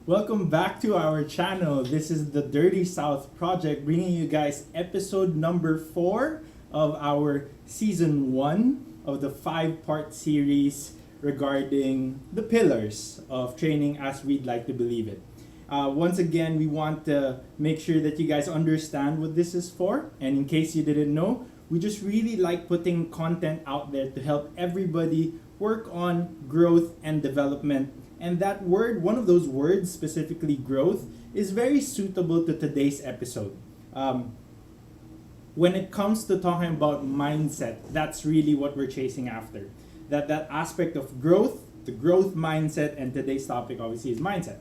Welcome back to our channel. This is the Dirty South Project, bringing you guys episode number 4 of our season 1 of the 5-part series regarding the pillars of training as we'd like to believe it. Once again, we want to make sure that you guys understand what this is for. And in case you didn't know, we just really like putting content out there to help everybody work on growth and development. And that word, one of those words, specifically growth, is very suitable to today's episode. When it comes to talking about mindset, that's really what we're chasing after. That aspect of growth, the growth mindset, and today's topic obviously is mindset.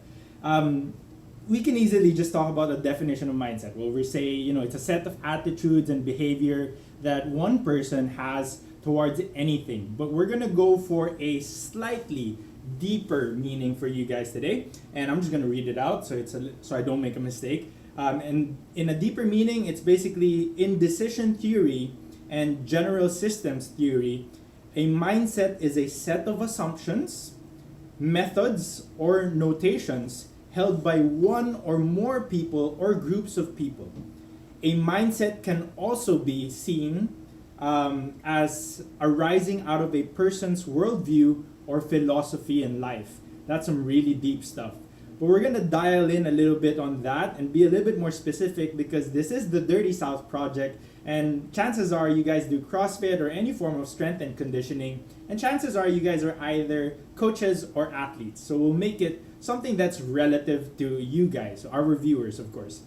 We can easily just talk about a definition of mindset. Well, we say, it's a set of attitudes and behavior that one person has towards anything. But we're gonna go for a slightly deeper meaning for you guys today, and I'm just gonna read it out so I don't make a mistake. And in a deeper meaning, it's basically in decision theory and general systems theory. A mindset is a set of assumptions, methods, or notations held by one or more people or groups of people. A mindset can also be seen as arising out of a person's worldview or philosophy in life. That's some really deep stuff. But we're gonna dial in a little bit on that and be a little bit more specific because this is the Dirty South Project, and chances are you guys do CrossFit or any form of strength and conditioning, and chances are you guys are either coaches or athletes. So we'll make it something that's relative to you guys, our viewers, of course.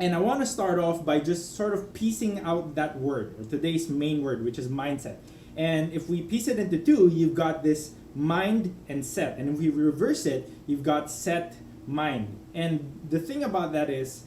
And I want to start off by just sort of piecing out that word, or today's main word, which is mindset. And if we piece it into two, you've got this mind and set. And if we reverse it, you've got set, mind. And the thing about that is,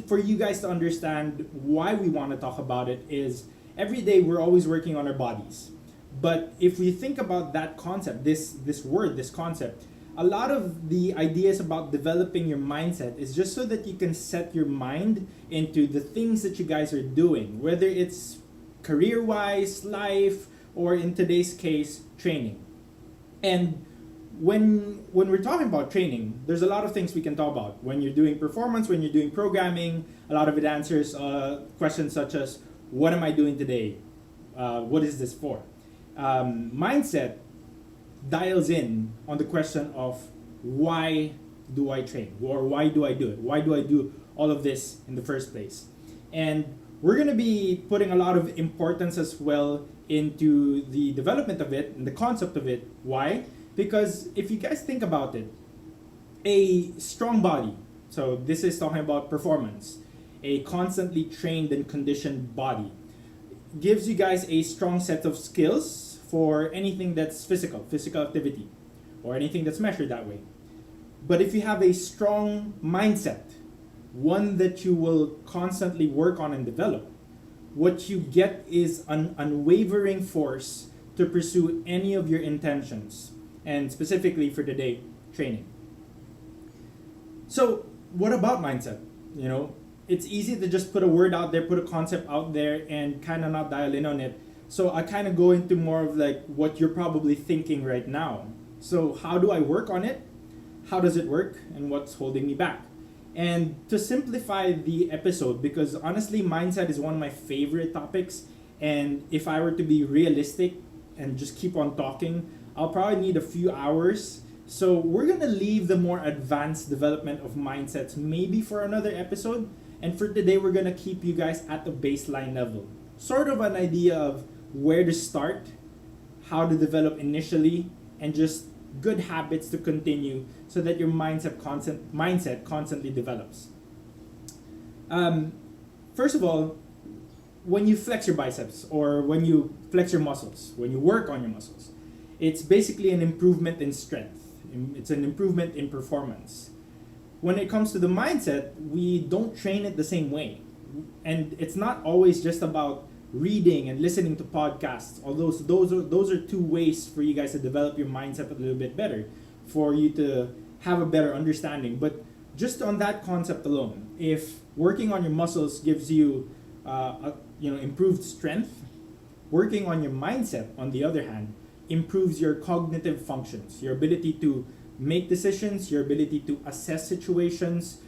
for you guys to understand why we want to talk about it, is every day we're always working on our bodies. But if we think about that concept, this word, this concept, a lot of the ideas about developing your mindset is just so that you can set your mind into the things that you guys are doing, whether it's career-wise, life, or in today's case, training. And when we're talking about training, there's a lot of things we can talk about. When you're doing performance, when you're doing programming, a lot of it answers questions such as, what am I doing today? What is this for? Mindset dials in on the question of, why do I train? Or why do I do it? Why do I do all of this in the first place? And we're going to be putting a lot of importance as well into the development of it and the concept of it. Why? Because if you guys think about it, a strong body, so this is talking about performance, a constantly trained and conditioned body, gives you guys a strong set of skills for anything that's physical activity, or anything that's measured that way. But if you have a strong mindset, one that you will constantly work on and develop, what you get is an unwavering force to pursue any of your intentions, and specifically for today, training. So what about mindset? It's easy to just put a word out there, put a concept out there, and kind of not dial in on it. So I kind of go into more of like what you're probably thinking right now. So how do I work on it? How does it work? And what's holding me back? And to simplify the episode, because honestly, mindset is one of my favorite topics. And if I were to be realistic and just keep on talking, I'll probably need a few hours. So we're going to leave the more advanced development of mindsets maybe for another episode. And for today, we're going to keep you guys at the baseline level. Sort of an idea of where to start, how to develop initially, and just good habits to continue so that your mindset constantly develops. First of all, when you flex your biceps or when you flex your muscles, when you work on your muscles, it's basically an improvement in strength. It's an improvement in performance. When it comes to the mindset, we don't train it the same way. And it's not always just about reading and listening to podcasts. Although those are two ways for you guys to develop your mindset a little bit better, for you to have a better understanding. But just on that concept alone, if working on your muscles gives you improved strength, working on your mindset, on the other hand, improves your cognitive functions, your ability to make decisions, your ability to assess situations,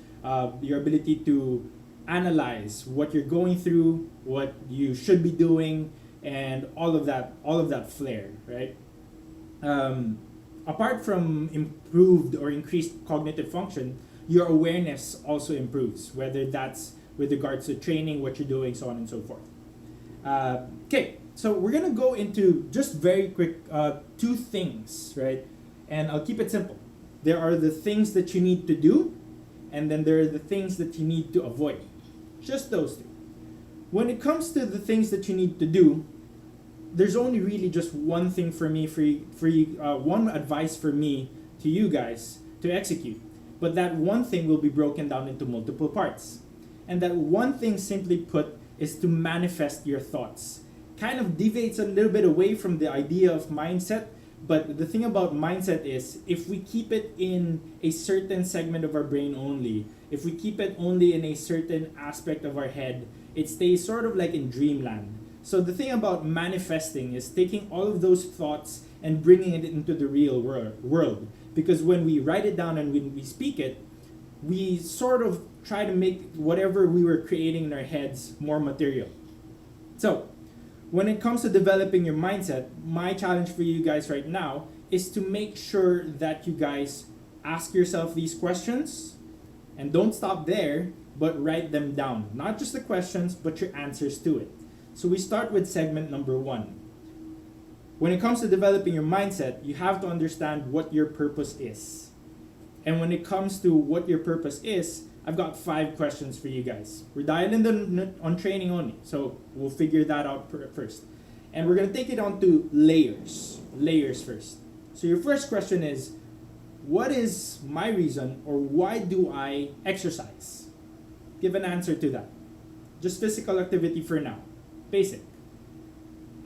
your ability to analyze what you're going through, what you should be doing, and all of that flair, right? Apart from improved or increased cognitive function, your awareness also improves, whether that's with regards to training, what you're doing, so on and so forth. Okay, so we're gonna go into just very quick two things, right? And I'll keep it simple. There are the things that you need to do, and then there are the things that you need to avoid. Just those two. When it comes to the things that you need to do, there's only really just one thing for me, one advice for me to you guys to execute. But that one thing will be broken down into multiple parts. And that one thing, simply put, is to manifest your thoughts. Kind of deviates a little bit away from the idea of mindset, but the thing about mindset is if we keep it in a certain segment of our brain only, if we keep it only in a certain aspect of our head, it stays sort of like in dreamland. So the thing about manifesting is taking all of those thoughts and bringing it into the real world. Because when we write it down and when we speak it, we sort of try to make whatever we were creating in our heads more material. So when it comes to developing your mindset, my challenge for you guys right now is to make sure that you guys ask yourself these questions and don't stop there, but write them down. Not just the questions, but your answers to it. So we start with segment number 1. When it comes to developing your mindset, you have to understand what your purpose is. And when it comes to what your purpose is, I've got 5 questions for you guys. We're dialing on training only, so we'll figure that out first. And we're gonna take it on to layers first. So your first question is, what is my reason, or why do I exercise? Give an answer to that. Just physical activity for now. Basic.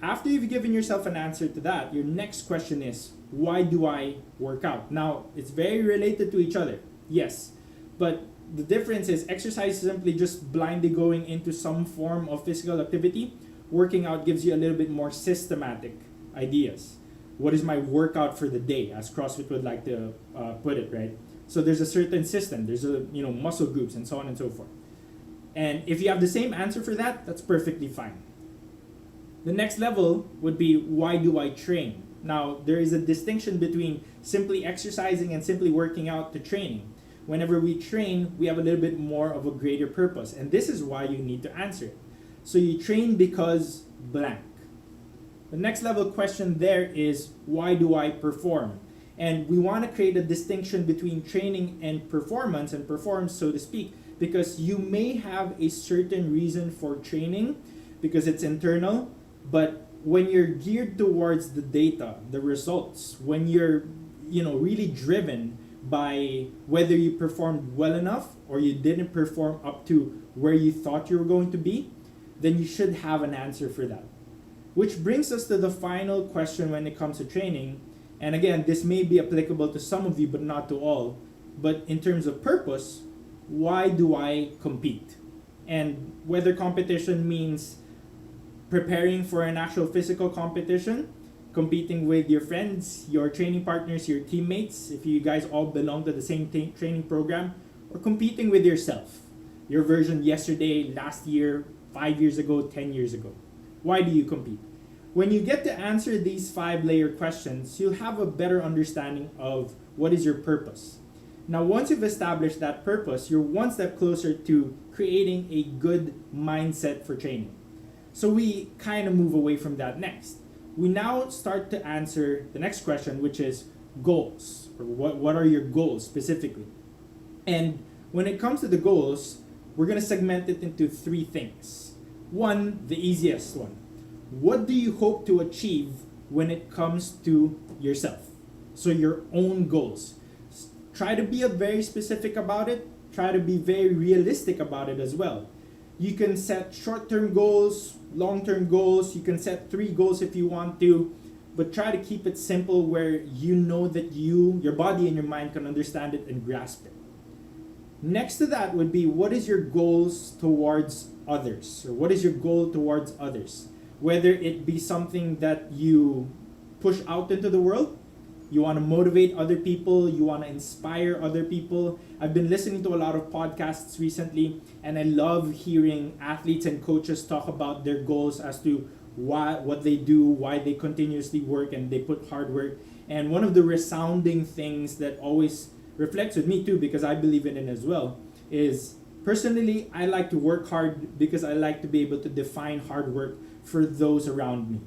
After you've given yourself an answer to that, your next question is, why do I work out? Now, it's very related to each other, yes. But the difference is exercise is simply just blindly going into some form of physical activity. Working out gives you a little bit more systematic ideas. What is my workout for the day, as CrossFit would like to put it, right? So there's a certain system, there's muscle groups and so on and so forth. And if you have the same answer for that, that's perfectly fine. The next level would be, why do I train? Now, there is a distinction between simply exercising and simply working out to training. Whenever we train, we have a little bit more of a greater purpose. And this is why you need to answer it. So you train because blank. The next level question there is, why do I perform? And we want to create a distinction between training and performance, so to speak, because you may have a certain reason for training because it's internal, but when you're geared towards the data, the results, when you're really driven by whether you performed well enough or you didn't perform up to where you thought you were going to be, then you should have an answer for that. Which brings us to the final question when it comes to training. And again, this may be applicable to some of you, but not to all. But in terms of purpose, why do I compete? And whether competition means preparing for an actual physical competition, competing with your friends, your training partners, your teammates, if you guys all belong to the same training program, or competing with yourself, your version yesterday, last year, 5 years ago, 10 years ago. Why do you compete? When you get to answer these 5-layer questions, you'll have a better understanding of what is your purpose. Now, once you've established that purpose, you're one step closer to creating a good mindset for training. So we kind of move away from that next. We now start to answer the next question, which is goals, or what are your goals specifically? And when it comes to the goals, we're going to segment it into 3 things. 1, the easiest one. What do you hope to achieve when it comes to yourself? So your own goals. Try to be very specific about it. Try to be very realistic about it as well. You can set short-term goals, long-term goals. You can set 3 goals if you want to, but try to keep it simple where you know that your body and your mind can understand it and grasp it. Next to that would be, what is your goals towards others? Or what is your goal towards others? Whether it be something that you push out into the world, You want to motivate other people. You want to inspire other people. I've been listening to a lot of podcasts recently, and I love hearing athletes and coaches talk about their goals as to what they do, why they continuously work, and they put hard work. And one of the resounding things that always reflects with me too, because I believe in it as well, is personally, I like to work hard because I like to be able to define hard work for those around me.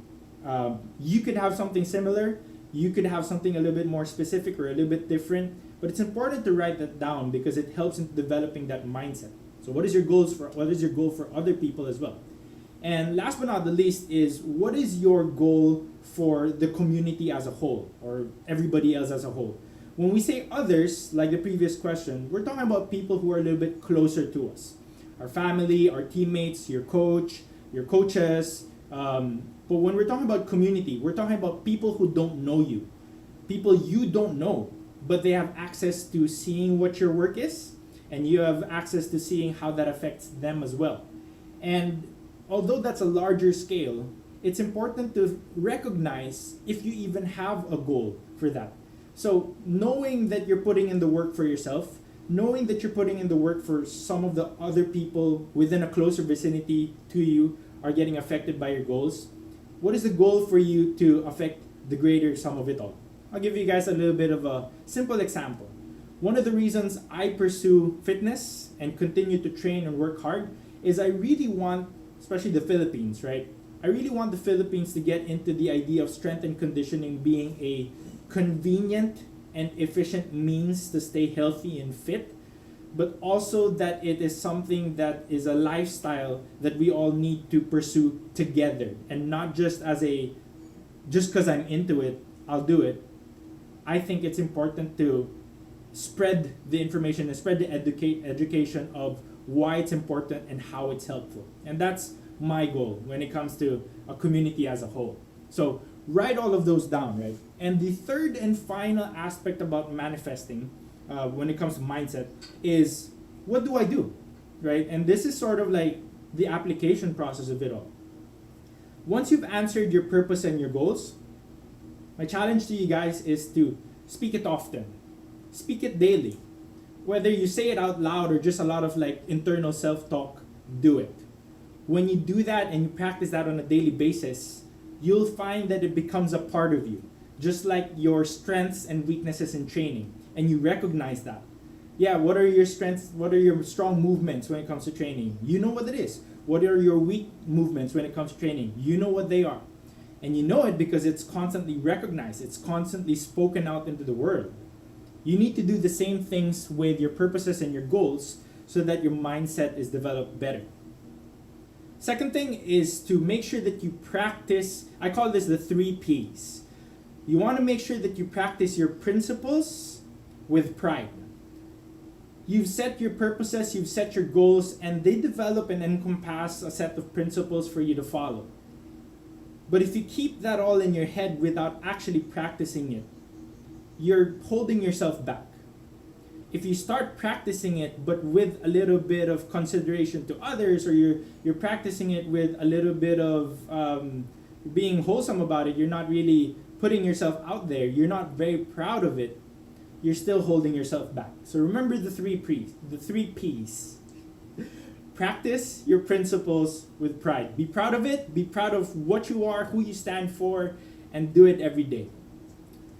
You could have something similar. You could have something a little bit more specific or a little bit different, but it's important to write that down because it helps in developing that mindset. So what is your goal for other people as well? And last but not the least is, what is your goal for the community as a whole, or everybody else as a whole? When we say others, like the previous question, we're talking about people who are a little bit closer to us. Our family, our teammates, your coach, your coaches. But when we're talking about community, we're talking about people who don't know you. People you don't know, but they have access to seeing what your work is, and you have access to seeing how that affects them as well. And although that's a larger scale, it's important to recognize if you even have a goal for that. So knowing that you're putting in the work for yourself, knowing that you're putting in the work for some of the other people within a closer vicinity to you are getting affected by your goals, what is the goal for you to affect the greater sum of it all? I'll give you guys a little bit of a simple example. One of the reasons I pursue fitness and continue to train and work hard is I really want, especially the Philippines, right? I really want the Philippines to get into the idea of strength and conditioning being a convenient and efficient means to stay healthy and fit, but also that it is something that is a lifestyle that we all need to pursue together, and not just as just because I'm into it, I'll do it. I think it's important to spread the information and spread the education of why it's important and how it's helpful. And that's my goal when it comes to a community as a whole. So write all of those down, right? And the third and final aspect about manifesting, when it comes to mindset, is what do I do, right? And this is sort of like the application process of it all. Once you've answered your purpose and your goals, my challenge to you guys is to speak it often. Speak it daily. Whether you say it out loud or just a lot of like internal self-talk, do it. When you do that and you practice that on a daily basis, you'll find that it becomes a part of you, just like your strengths and weaknesses in training, and you recognize that. Yeah, what are your strengths? What are your strong movements when it comes to training? You know what it is. What are your weak movements when it comes to training? You know what they are. And you know it because it's constantly recognized. It's constantly spoken out into the world. You need to do the same things with your purposes and your goals so that your mindset is developed better. Second thing is to make sure that you practice, I call this the 3 Ps. You want to make sure that you practice your principles with pride. You've set your purposes, you've set your goals, and they develop and encompass a set of principles for you to follow. But if you keep that all in your head without actually practicing it, you're holding yourself back. If you start practicing it but with a little bit of consideration to others, or you're practicing it with a little bit of being wholesome about it, you're not really putting yourself out there, you're not very proud of it, you're still holding yourself back. So remember the 3 Ps. Practice your principles with pride. Be proud of it, be proud of what you are, who you stand for, and do it every day.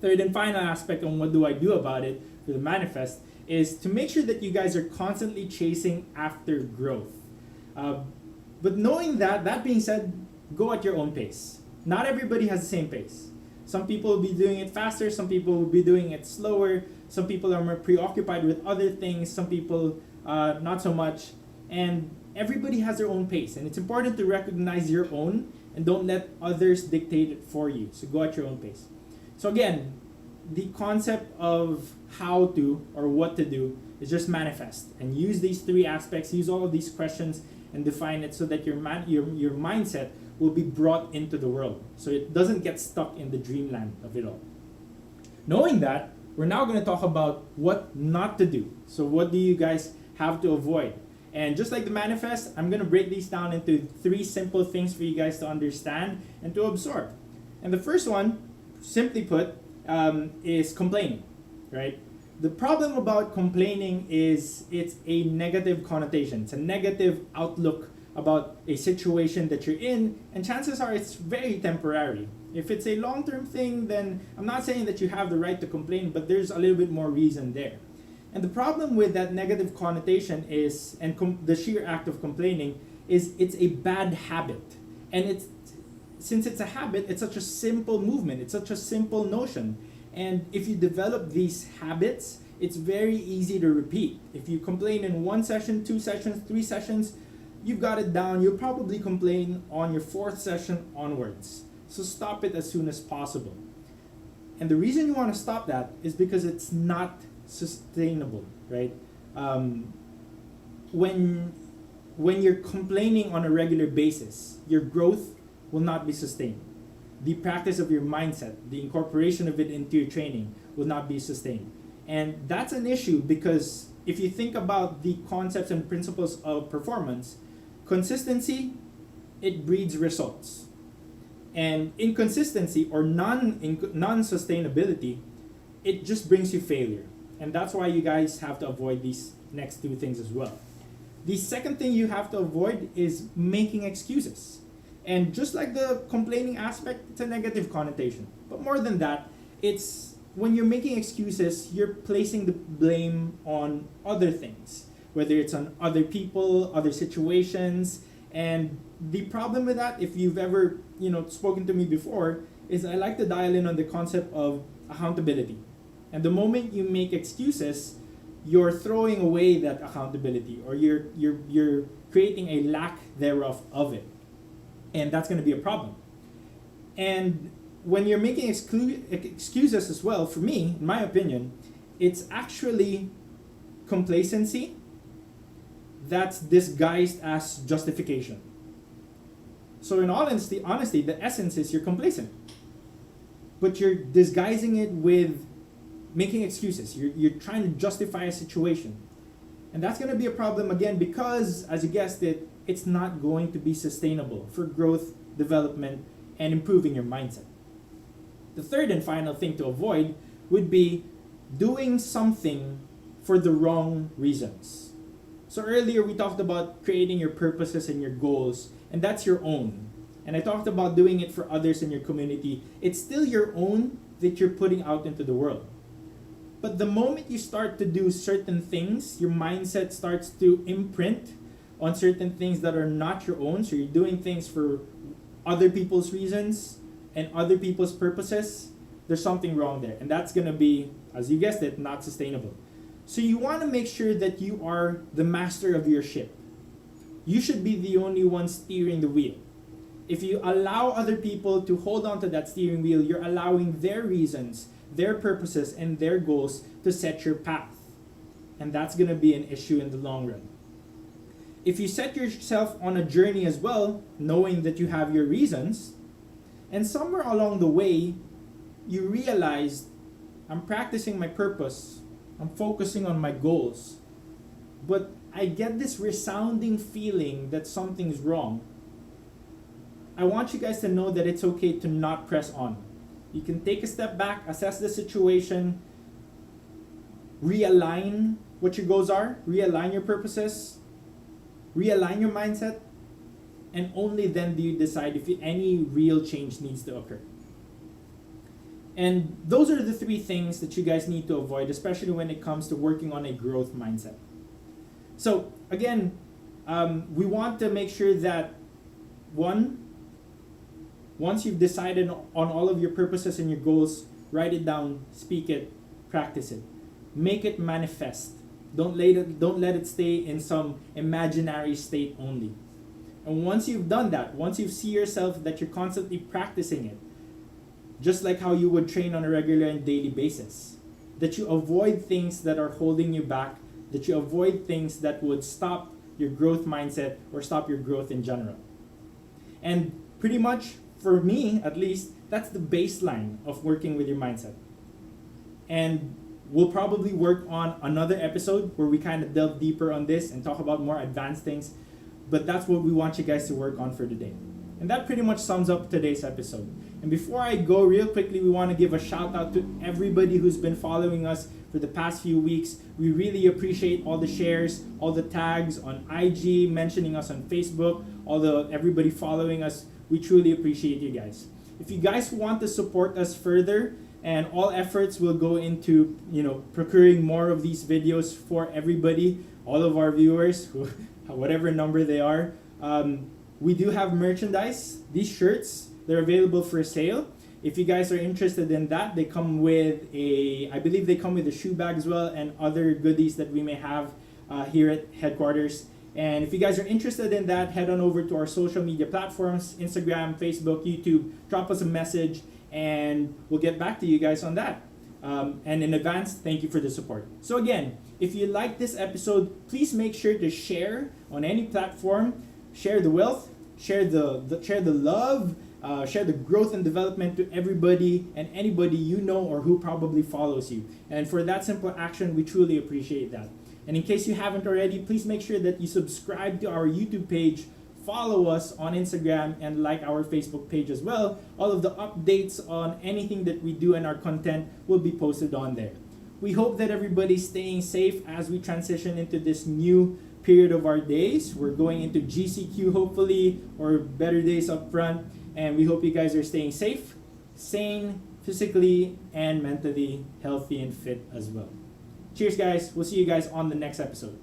Third and final aspect on what do I do about it for the manifest is to make sure that you guys are constantly chasing after growth. But knowing that being said, go at your own pace. Not everybody has the same pace. Some people will be doing it faster, some people will be doing it slower, some people are more preoccupied with other things, some people not so much. And everybody has their own pace, and it's important to recognize your own and don't let others dictate it for you. So go at your own pace. So again, the concept of how to or what to do is just manifest and use these 3 aspects, use all of these questions and define it so that your mindset will be brought into the world so it doesn't get stuck in the dreamland of it all. Knowing that, we're now going to talk about what not to do. So what do you guys have to avoid? And just like the manifest, I'm going to break these down into 3 simple things for you guys to understand and to absorb. And the first one, simply put, is complaining, right? The problem about complaining is it's a negative connotation. It's a negative outlook about a situation that you're in, and chances are it's very temporary. If it's a long-term thing, then I'm not saying that you have the right to complain, but there's a little bit more reason there. And the problem with that negative connotation is, and the sheer act of complaining, is it's a bad habit. And since it's a habit, it's such a simple movement, it's such a simple notion. And if you develop these habits, it's very easy to repeat. If you complain in 1 session, 2 sessions, 3 sessions, you've got it down. You'll probably complain on your 4th session onwards. So stop it as soon as possible. And the reason you want to stop that is because it's not sustainable, right? When you're complaining on a regular basis, your growth will not be sustained. The practice of your mindset, the incorporation of it into your training will not be sustained. And that's an issue because if you think about the concepts and principles of performance, consistency, it breeds results. And inconsistency or non-sustainability, it just brings you failure. And that's why you guys have to avoid these next 2 things as well. The second thing you have to avoid is making excuses. And just like the complaining aspect, it's a negative connotation. But more than that, it's when you're making excuses, you're placing the blame on other things, whether it's on other people, other situations. And the problem with that, if you've ever spoken to me before, is I like to dial in on the concept of accountability. And the moment you make excuses, you're throwing away that accountability, or you're creating a lack thereof of it. And that's going to be a problem. And when you're making excuses as well, for me, in my opinion, it's actually complacency that's disguised as justification. So in all honesty, the essence is you're complacent. But you're disguising it with making excuses. You're trying to justify a situation. And that's going to be a problem again because, as you guessed it, it's not going to be sustainable for growth, development, and improving your mindset. The third and final thing to avoid would be doing something for the wrong reasons. So earlier we talked about creating your purposes and your goals, and that's your own. And I talked about doing it for others in your community. It's still your own that you're putting out into the world. But the moment you start to do certain things, your mindset starts to imprint on certain things that are not your own. So you're doing things for other people's reasons and other people's purposes. There's something wrong there. And that's going to be, as you guessed it, not sustainable. So you want to make sure that you are the master of your ship. You should be the only one steering the wheel. If you allow other people to hold on to that steering wheel, you're allowing their reasons, their purposes, and their goals to set your path. And that's going to be an issue in the long run. If you set yourself on a journey as well, knowing that you have your reasons, and somewhere along the way, you realize, I'm practicing my purpose, I'm focusing on my goals, but I get this resounding feeling that something's wrong. I want you guys to know that it's okay to not press on. You can take a step back, assess the situation, realign what your goals are, realign your purposes, realign your mindset, and only then do you decide if any real change needs to occur. And those are the 3 things that you guys need to avoid, especially when it comes to working on a growth mindset. So again, we want to make sure that once you've decided on all of your purposes and your goals, write it down, speak it, practice it. Make it manifest. Don't let it stay in some imaginary state only. And once you've done that, once you see yourself that you're constantly practicing it, just like how you would train on a regular and daily basis, that you avoid things that are holding you back, that you avoid things that would stop your growth mindset or stop your growth in general. And pretty much, for me at least, that's the baseline of working with your mindset. And we'll probably work on another episode where we kind of delve deeper on this and talk about more advanced things. But that's what we want you guys to work on for today. And that pretty much sums up today's episode. And before I go, real quickly, we want to give a shout out to everybody who's been following us for the past few weeks. We really appreciate all the shares, all the tags on IG, mentioning us on Facebook, everybody following us. We truly appreciate you guys. If you guys want to support us further, and all efforts will go into procuring more of these videos for everybody, all of our viewers, whatever number they are. We do have merchandise. These shirts, they're available for sale. If you guys are interested in that, they come with I believe they come with a shoe bag as well, and other goodies that we may have here at headquarters. And if you guys are interested in that, head on over to our social media platforms, Instagram, Facebook, YouTube, drop us a message, and we'll get back to you guys on that. And in advance, thank you for the support. So again, if you like this episode, please make sure to share on any platform. Share the wealth, share the love, share the growth and development to everybody and anybody you know or who probably follows you. And for that simple action, we truly appreciate that. And in case you haven't already, please make sure that you subscribe to our YouTube page, follow us on Instagram, and like our Facebook page as well. All of the updates on anything that we do and our content will be posted on there. We hope that everybody's staying safe as we transition into this new period of our days. We're going into GCQ hopefully, or better days up front. And we hope you guys are staying safe, sane, physically, and mentally healthy and fit as well. Cheers, guys. We'll see you guys on the next episode.